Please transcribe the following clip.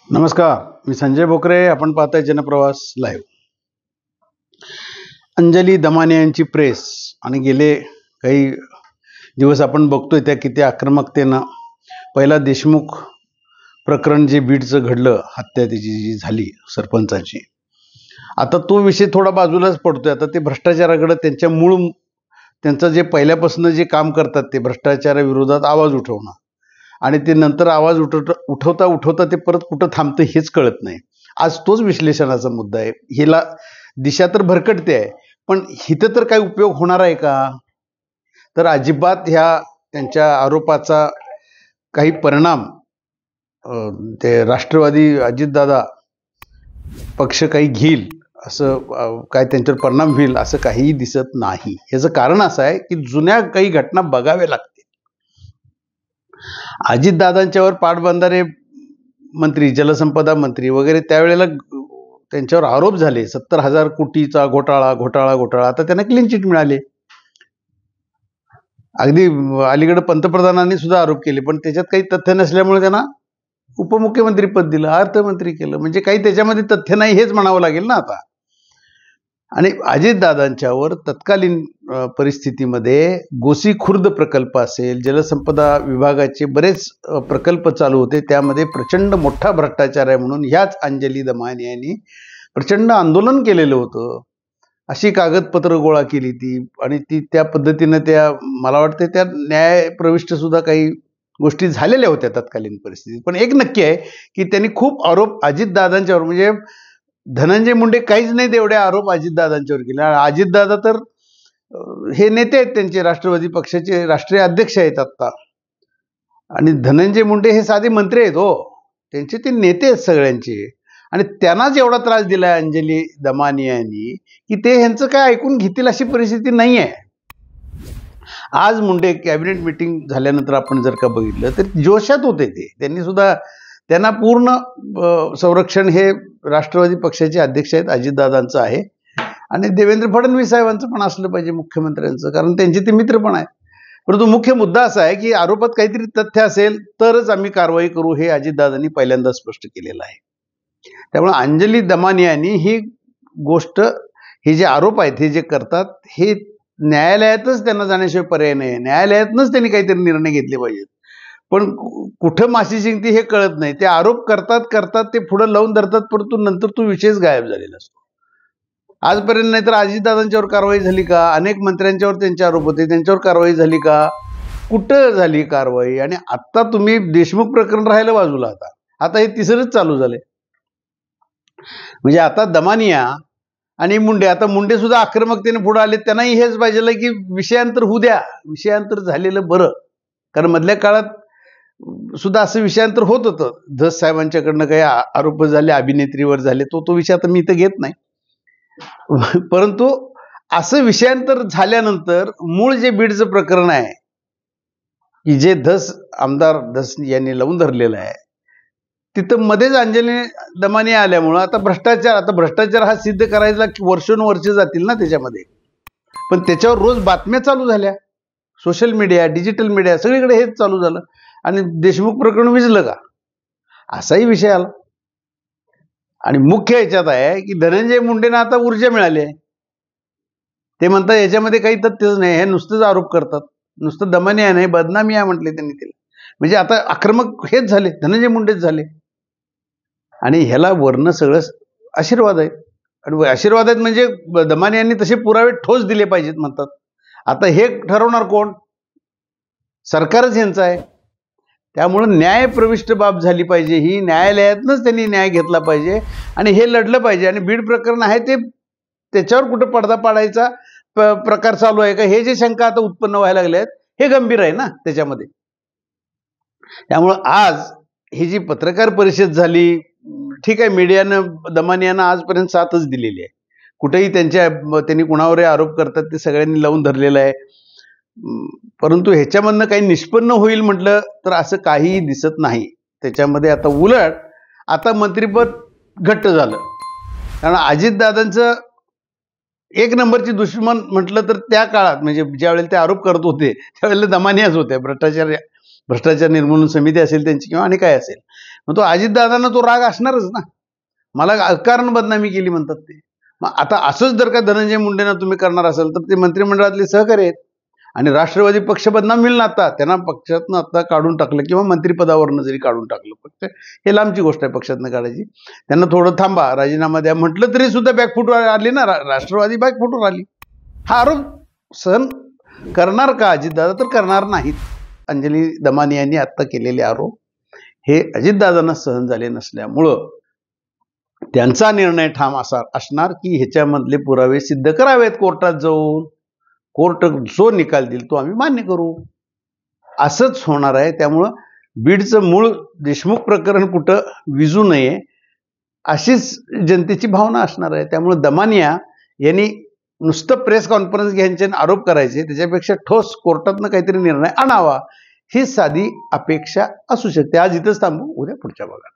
नमस्कार, मी संजय बोकरे. आपण पाहताय जनप्रवास लाईव्ह. अंजली दमानिया यांची प्रेस आणि गेले काही दिवस आपण बघतोय त्या किती आक्रमकतेनं पहिला देशमुख प्रकरण जे बीडचं घडलं, हत्या त्याची जी झाली सरपंचाची, आता तो विषय थोडा बाजूलाच पडतोय. आता ते भ्रष्टाचाराकडे त्यांचं जे पहिल्यापासून जे काम करतात ते भ्रष्टाचाराविरोधात आवाज उठवणं आणि ते नंतर आवाज उठवता ते परत कुठं थांबतं हेच कळत नाही. आज तोच विश्लेषणाचा मुद्दा आहे. हिला दिशा तर भरकटते आहे, पण हिथं तर काही उपयोग होणार आहे का? तर अजिबात ह्या त्यांच्या आरोपाचा काही परिणाम ते राष्ट्रवादी अजितदादा पक्ष काही घेईल असं काय त्यांच्यावर परिणाम होईल असं काहीही दिसत नाही. याचं कारण असं आहे की जुन्या काही घटना बघाव्या लागतील. अजितदादांच्यावर पाटबंधारे मंत्री, जलसंपदा मंत्री वगैरे त्यावेळेला त्यांच्यावर आरोप झाले. 70,000 कोटीचा घोटाळा. आता त्यांना क्लीन चिट मिळाले. अगदी अलीकडे पंतप्रधानांनी सुद्धा आरोप केले, पण त्याच्यात काही तथ्य नसल्यामुळे त्यांना उपमुख्यमंत्री पद दिलं, अर्थमंत्री केलं. म्हणजे काही त्याच्यामध्ये तथ्य नाही हेच म्हणावं लागेल ना आता. आणि अजितदादांच्यावर तत्कालीन परिस्थितीमध्ये गोसी खुर्द प्रकल्प असेल, जलसंपदा विभागाचे बरेच प्रकल्प चालू होते, त्यामध्ये प्रचंड मोठा भ्रष्टाचार आहे म्हणून ह्याच अंजली दमानिया यांनी प्रचंड आंदोलन केलेलं होतं. अशी कागदपत्र गोळा केली ती आणि ती त्या पद्धतीनं त्या मला वाटतं त्या न्यायप्रविष्ट सुद्धा काही गोष्टी झालेल्या होत्या तत्कालीन परिस्थितीत. पण एक नक्की आहे की त्यांनी खूप आरोप अजितदादांच्यावर, म्हणजे धनंजय मुंडे काहीच नाही तेवढे आरोप अजितदादांच्यावर केले. अजितदादा तर हे नेते आहेत, त्यांचे राष्ट्रवादी पक्षाचे राष्ट्रीय अध्यक्ष आहेत आत्ता, आणि धनंजय मुंडे हे साधे मंत्री आहेत. त्यांचे ते नेते आहेत सगळ्यांचे. आणि त्यांनाच एवढा त्रास दिलाय अंजली दमानिया यांनी की ते ह्यांचं काय ऐकून घेतील अशी परिस्थिती नाही आहे. आज मुंडे कॅबिनेट मीटिंग झाल्यानंतर आपण जर का बघितलं तर जोशात होते ते. त्यांना पूर्ण संरक्षण हे राष्ट्रवादी पक्षाचे अध्यक्ष आहेत, अजितदादांचं आहे. आणि देवेंद्र फडणवीस साहेबांचं पण असलं पाहिजे, मुख्यमंत्र्यांचं, कारण त्यांचे ते मित्र पण आहेत. परंतु मुख्य मुद्दा असा आहे की आरोपात काहीतरी तथ्य असेल तरच आम्ही कारवाई करू, हे अजितदादांनी पहिल्यांदा स्पष्ट केलेलं आहे. त्यामुळे अंजली दमानिया यांनी ही गोष्ट, हे जे आरोप आहेत, हे जे करतात, हे न्यायालयातच त्यांना जाण्याशिवाय पर्याय नाही. न्यायालयातनंच त्यांनी काहीतरी निर्णय घेतले पाहिजेत. पण कुठं माशी जिंकती हे कळत नाही. ते आरोप करतात ते पुढे लावून धरतात, परंतु नंतर तो विषयच गायब झालेला असतो. आजपर्यंत नाहीतर अजितदादांच्यावर कारवाई झाली का? अनेक मंत्र्यांच्यावर त्यांचे आरोप होते, त्यांच्यावर कारवाई झाली का? कुठं झाली कारवाई? आणि आता तुम्ही देशमुख प्रकरण राहिलं बाजूला, आता हे तिसरंच चालू झालंय. म्हणजे आता दमानिया आणि मुंडे, आता मुंडे सुद्धा आक्रमकतेने पुढे आले. त्यांनाही हेच पाहिजे की विषयांतर होऊ द्या, विषयांतर झालेलं बरं. कारण मधल्या काळात सुद्धा असं विषयांतर होत होतं. धस साहेबांच्याकडनं काही आरोप झाले, अभिनेत्रीवर झाले, तो विषय आता मी इथं घेत नाही. परंतु असं विषयांतर झाल्यानंतर मूळ जे बीडचं प्रकरण आहे की जे आमदार धस यांनी लावून धरलेलं आहे, तिथं मध्येच अंजली दमानिया आल्यामुळं आता भ्रष्टाचार हा सिद्ध करायला वर्षोनवर्ष जातील ना त्याच्यामध्ये. पण त्याच्यावर रोज बातम्या चालू झाल्या, सोशल मीडिया, डिजिटल मीडिया, सगळीकडे हेच चालू झालं आणि देशमुख प्रकरण विझलं का असाही विषय आला. आणि मुख्य याच्यात आहे की धनंजय मुंडेंना आता ऊर्जा मिळाली आहे. ते म्हणतात याच्यामध्ये काही तथ्यच नाही, हे नुसतंच आरोप करतात, नुसतं दमानिया नाही बदनामी आहे म्हटले त्यांनी तिला. म्हणजे आता आक्रमक हेच झाले, धनंजय मुंडेच झाले. आणि ह्याला वर्ण सगळं आशीर्वाद आहे. आणि आशीर्वाद आहेत म्हणजे दमानियांनी तसे पुरावे ठोस दिले पाहिजेत म्हणतात. आता हे ठरवणार कोण? सरकारच यांचं आहे. त्यामुळं न्यायप्रविष्ट बाब झाली पाहिजे, ही न्यायालयातनंच त्यांनी न्याय घेतला पाहिजे आणि हे लढलं पाहिजे. आणि बीड प्रकरण आहे ते, त्याच्यावर कुठं पडदा पाडायचा प्रकार चालू आहे का, हे जे शंका आता उत्पन्न व्हायला लागले आहेत, हे गंभीर आहे ना त्याच्यामध्ये. त्यामुळं आज ही जी पत्रकार परिषद झाली, ठीक आहे, मीडियानं दमानियांना आजपर्यंत साथच दिलेली आहे. कुठेही त्यांनी कुणावर आरोप करतात ते सगळ्यांनी लावून धरलेलं आहे. परंतु ह्याच्यामधनं काही निष्पन्न होईल म्हटलं तर असं काहीही दिसत नाही त्याच्यामध्ये. आता उलट आता मंत्रिपद घट्ट झालं, कारण अजितदादांचं एक नंबरची दुश्मन म्हटलं तर त्या काळात, म्हणजे ज्या वेळेला ते आरोप करत होते त्यावेळेला दमानियाच होत्या. भ्रष्टाचार निर्मूलन समिती असेल त्यांची किंवा आणि काय असेल. मग तो अजितदादांना तो राग असणारच ना. मला अकारण बदनामी केली म्हणतात ते. मग आता असंच जर का धनंजय मुंडेंना तुम्ही करणार असाल तर ते मंत्रिमंडळातले सहकारी आहेत आणि राष्ट्रवादी पक्ष बदनाम मिळणार. आता त्यांना पक्षातनं आता काढून टाकलं किंवा मंत्रिपदावरनं जरी काढून टाकलं, पक्ष हे लांबची गोष्ट आहे पक्षातनं काढायची. त्यांना थोडं थांबा, राजीनामा द्या म्हटलं तरी सुद्धा बॅकफूट आली ना, राष्ट्रवादी बॅकफूटवर आली. हा आरोप सहन करणार का अजितदादा? तर करणार नाहीत. अंजली दमानी यांनी आत्ता केलेले आरोप हे अजितदादांना सहन झाले नसल्यामुळं त्यांचा निर्णय ठाम असा असणार की ह्याच्यामधले पुरावे सिद्ध करावेत कोर्टात जाऊन. कोर्ट जो निकाल देईल तो आम्ही मान्य करू, असंच होणार आहे. त्यामुळं बीडचं मूळ देशमुख प्रकरण कुठं विजू नये अशीच जनतेची भावना असणार आहे. त्यामुळं दमानिया यांनी नुसतं प्रेस कॉन्फरन्स घ्यायचे आरोप करायचे, त्याच्यापेक्षा ठोस कोर्टातनं काहीतरी निर्णय आणावा ही साधी अपेक्षा असू शकते. आज इथंच थांबू, उद्या पुढच्या भागात.